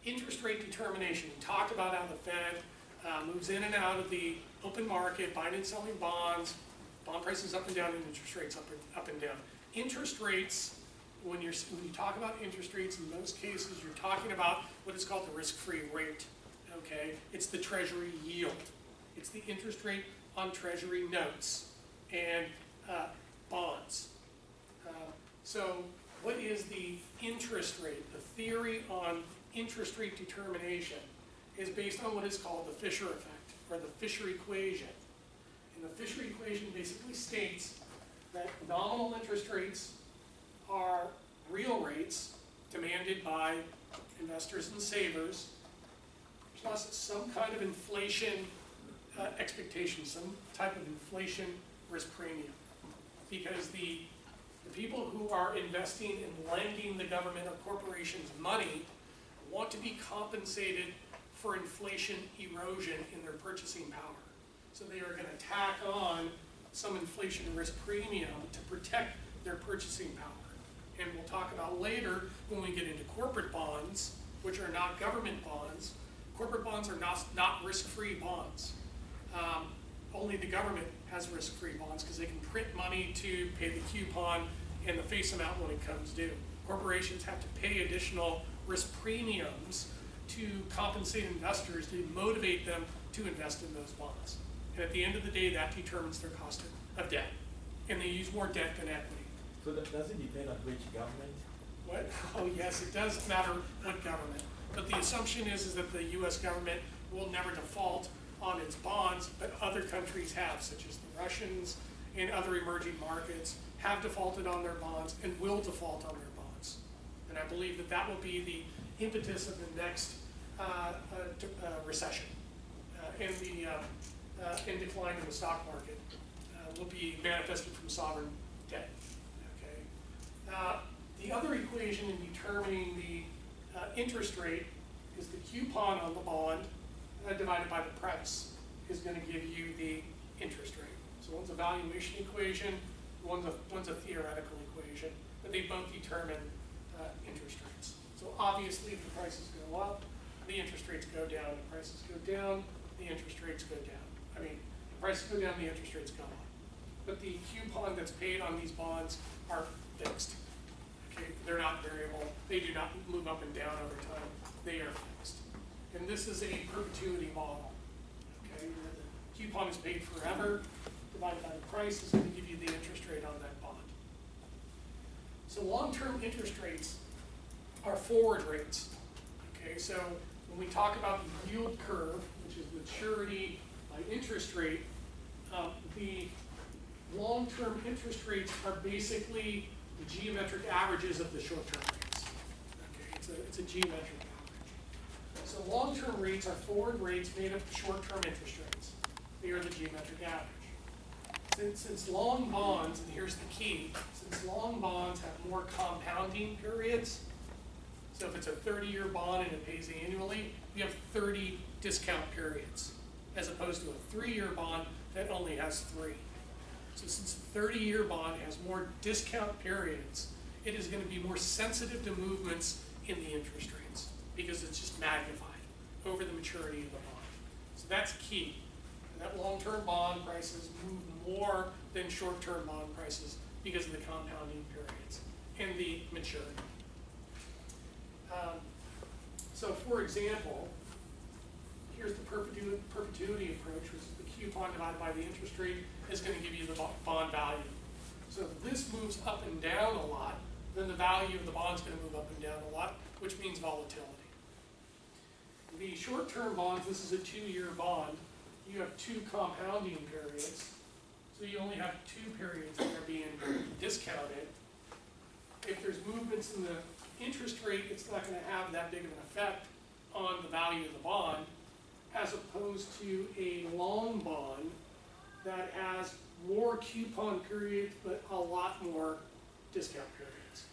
interest rate determination. We talked about how the Fed moves in and out of the open market, buying and selling bonds, bond prices up and down, and interest rates up and down. Interest rates, when you talk about interest rates, in most cases, you're talking about what is called the risk-free rate. Okay, it's the Treasury yield. It's the interest rate on Treasury notes and bonds. So what is the interest rate? The theory on interest rate determination is based on what is called the Fisher effect, or the Fisher equation. And the Fisher equation basically states that nominal interest rates are real rates demanded by investors and savers, plus some kind of inflation expectation, some type of inflation risk premium. Because the people who are investing and lending the government or corporations money want to be compensated for inflation erosion in their purchasing power. So they are going to tack on some inflation risk premium to protect their purchasing power. And we'll talk about later when we get into corporate bonds, which are not government bonds. Corporate bonds are not risk-free bonds. Only the government has risk-free bonds because they can print money to pay the coupon and the face amount when it comes due. Corporations have to pay additional risk premiums to compensate investors, to motivate them to invest in those bonds. And at the end of the day, that determines their cost of debt. And they use more debt than equity. So that does it depend on which government? What? Oh yes, it does matter what government. But the assumption is that the US government will never default on its bonds, but other countries have, such as the Russians and other emerging markets, have defaulted on their bonds and will default on their bonds. And I believe that that will be the impetus of the next recession. And decline in the stock market will be manifested from sovereign debt. Okay. The other equation in determining the interest rate is the coupon on the bond divided by the price is going to give you the interest rate. So one's a valuation equation, one's a theoretical equation, but they both determine interest rates. So obviously, if the prices go up, the interest rates go down. If prices go down, the interest rates go down. I mean, if prices go down, the interest rates go up. But the coupon that's paid on these bonds are fixed. Okay, they're not variable. They do not move up and down over time. They are fixed. And this is a perpetuity model. Okay, where the coupon is paid forever, divided by the price is going to give you the interest rate on that bond. So long-term interest rates are forward rates. Okay, so when we talk about the yield curve, which is maturity by interest rate, the long-term interest rates are basically the geometric averages of the short-term rates. Okay, it's a geometric average. So long-term rates are forward rates made of short-term interest rates. They are the geometric average. Since long bonds, and here's the key, since long bonds have more compounding periods, so if it's a 30-year bond and it pays annually, you have 30 discount periods, as opposed to a 3-year bond that only has 3. So since the 30-year bond has more discount periods, it is going to be more sensitive to movements in the interest rates because it's just magnified over the maturity of the bond. So that's key. And that long-term bond prices move more than short-term bond prices because of the compounding periods and the maturity. So for example, here's the perpetuity approach, which is the coupon divided by the interest rate is going to give you the bond value. So if this moves up and down a lot, then the value of the bond is going to move up and down a lot, which means volatility. The short-term bonds, this is a 2-year bond, you have 2 compounding periods, so you only have 2 periods that are being discounted. If there's movements in the interest rate, it's not going to have that big of an effect on the value of the bond, as opposed to a long bond that has more coupon periods but a lot more discount periods.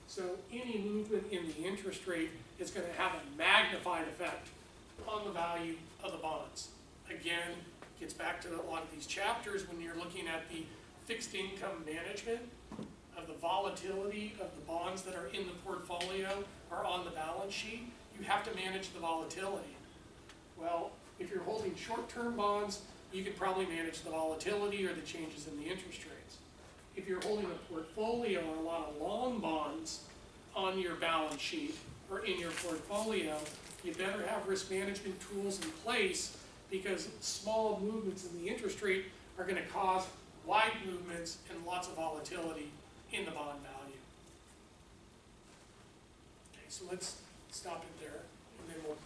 So any movement in the interest rate is going to have a magnified effect on the value of the bonds. Again, gets back to a lot of these chapters when you're looking at the fixed income management of the volatility of the bonds that are in the portfolio or on the balance sheet. you have to manage the volatility. Well, if you're holding short-term bonds, you could probably manage the volatility or the changes in the interest rates. If you're holding a portfolio or a lot of long bonds on your balance sheet or in your portfolio, you better have risk management tools in place, because small movements in the interest rate are going to cause wide movements and lots of volatility in the bond value. Okay, so let's stop it there, and then we'll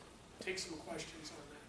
take some questions on that.